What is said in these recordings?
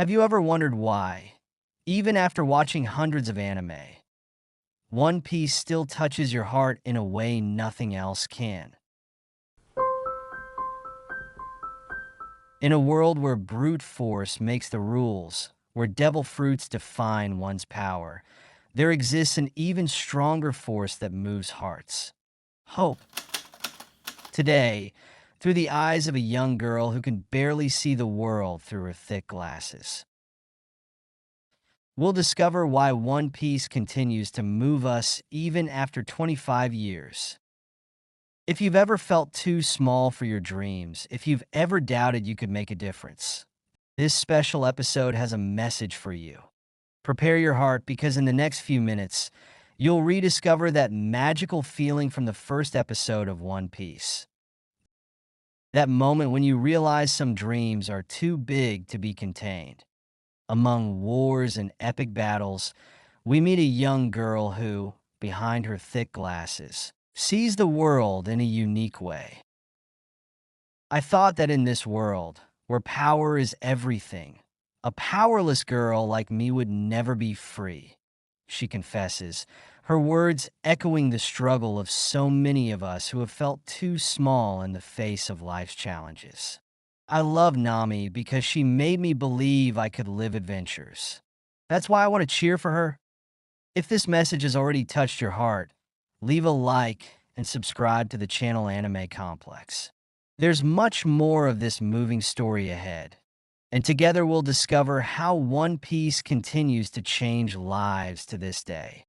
Have you ever wondered why, even after watching hundreds of anime, One Piece still touches your heart in a way nothing else can? In a world where brute force makes the rules, where devil fruits define one's power, there exists an even stronger force that moves hearts: hope. Today, through the eyes of a young girl who can barely see the world through her thick glasses, we'll discover why One Piece continues to move us even after 25 years. If you've ever felt too small for your dreams, if you've ever doubted you could make a difference, this special episode has a message for you. Prepare your heart, because in the next few minutes, you'll rediscover that magical feeling from the first episode of One Piece. That moment when you realize some dreams are too big to be contained. Among wars and epic battles, we meet a young girl who, behind her thick glasses, sees the world in a unique way. I thought that in this world, where power is everything, a powerless girl like me would never be free, she confesses, her words echoing the struggle of so many of us who have felt too small in the face of life's challenges. I love Nami because she made me believe I could live adventures. That's why I want to cheer for her. If this message has already touched your heart, leave a like and subscribe to the channel Anime Complex. There's much more of this moving story ahead, and together we'll discover how One Piece continues to change lives to this day.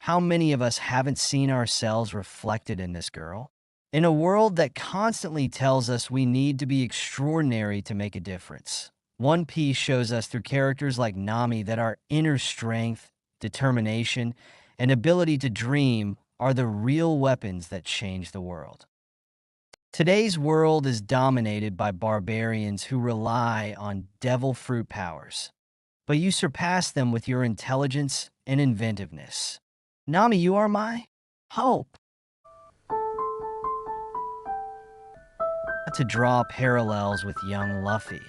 How many of us haven't seen ourselves reflected in this girl? In a world that constantly tells us we need to be extraordinary to make a difference, One Piece shows us through characters like Nami that our inner strength, determination, and ability to dream are the real weapons that change the world. Today's world is dominated by barbarians who rely on devil fruit powers, but you surpass them with your intelligence and inventiveness. Nami, you are my hope. To draw parallels with young Luffy,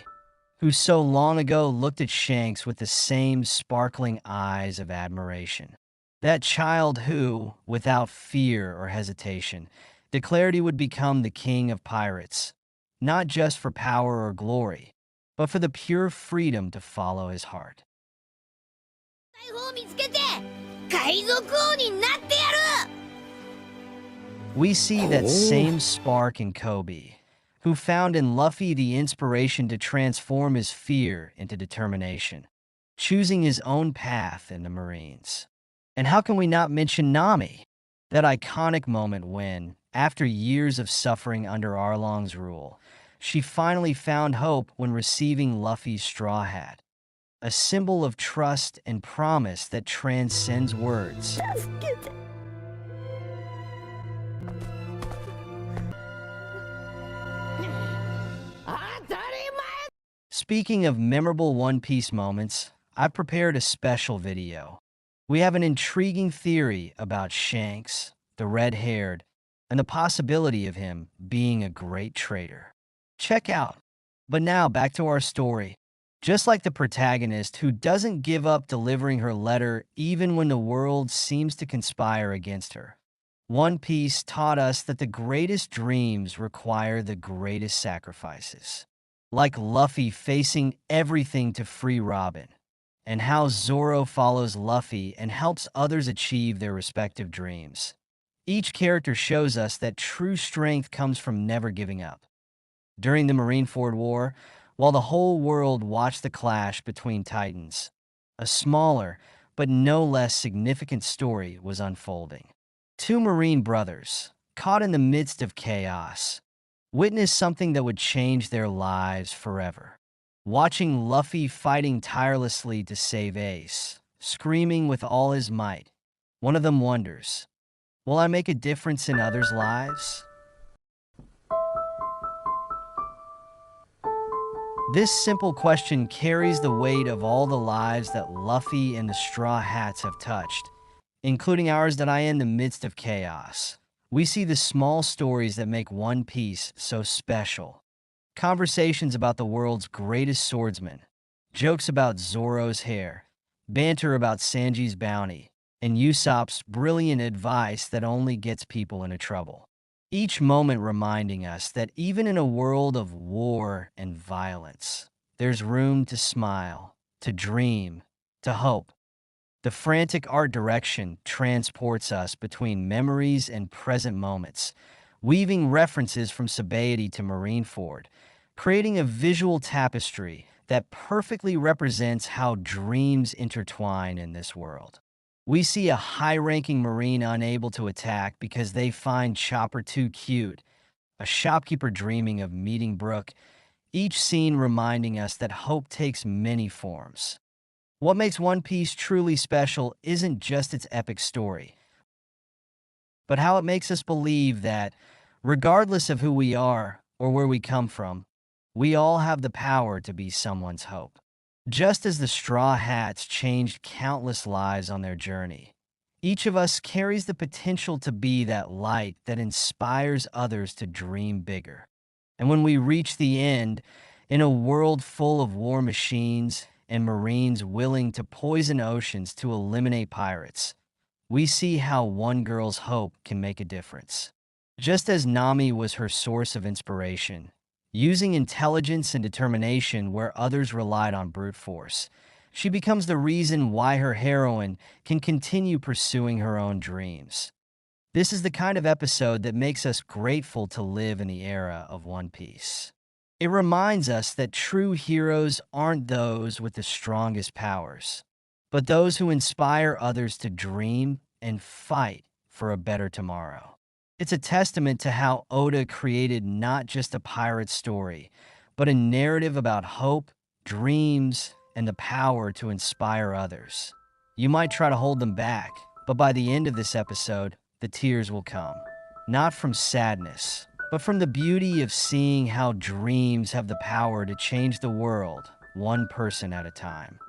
who so long ago looked at Shanks with the same sparkling eyes of admiration. That child who, without fear or hesitation, declared he would become the king of pirates, not just for power or glory, but for the pure freedom to follow his heart. We see that same spark in Kobe, who found in Luffy the inspiration to transform his fear into determination, choosing his own path in the Marines. And how can we not mention Nami? That iconic moment when, after years of suffering under Arlong's rule, she finally found hope when receiving Luffy's straw hat, a symbol of trust and promise that transcends words. Speaking of memorable One Piece moments, I've prepared a special video. We have an intriguing theory about Shanks, the red-haired, and the possibility of him being a great traitor. Check out. But now, back to our story. Just like the protagonist who doesn't give up delivering her letter even when the world seems to conspire against her, One Piece taught us that the greatest dreams require the greatest sacrifices. Like Luffy facing everything to free Robin, and how Zoro follows Luffy and helps others achieve their respective dreams. Each character shows us that true strength comes from never giving up. During the Marineford War, while the whole world watched the clash between titans, a smaller but no less significant story was unfolding. Two Marine brothers, caught in the midst of chaos, witnessed something that would change their lives forever. Watching Luffy fighting tirelessly to save Ace, screaming with all his might, one of them wonders, will I make a difference in others' lives? This simple question carries the weight of all the lives that Luffy and the Straw Hats have touched, including ours that are in the midst of chaos. We see the small stories that make One Piece so special. Conversations about the world's greatest swordsman, jokes about Zoro's hair, banter about Sanji's bounty, and Usopp's brilliant advice that only gets people into trouble. Each moment reminding us that even in a world of war and violence, there's room to smile, to dream, to hope. The frantic art direction transports us between memories and present moments, weaving references from Sabaody to Marineford, creating a visual tapestry that perfectly represents how dreams intertwine in this world. We see a high-ranking Marine unable to attack because they find Chopper too cute, a shopkeeper dreaming of meeting Brooke, each scene reminding us that hope takes many forms. What makes One Piece truly special isn't just its epic story, but how it makes us believe that, regardless of who we are or where we come from, we all have the power to be someone's hope. Just as the Straw Hats changed countless lives on their journey, each of us carries the potential to be that light that inspires others to dream bigger. And when we reach the end, in a world full of war machines and Marines willing to poison oceans to eliminate pirates, we see how one girl's hope can make a difference. Just as Nami was her source of inspiration, using intelligence and determination where others relied on brute force, she becomes the reason why her heroine can continue pursuing her own dreams. This is the kind of episode that makes us grateful to live in the era of One Piece. It reminds us that true heroes aren't those with the strongest powers, but those who inspire others to dream and fight for a better tomorrow. It's a testament to how Oda created not just a pirate story, but a narrative about hope, dreams, and the power to inspire others. You might try to hold them back, but by the end of this episode, the tears will come. Not from sadness, but from the beauty of seeing how dreams have the power to change the world, one person at a time.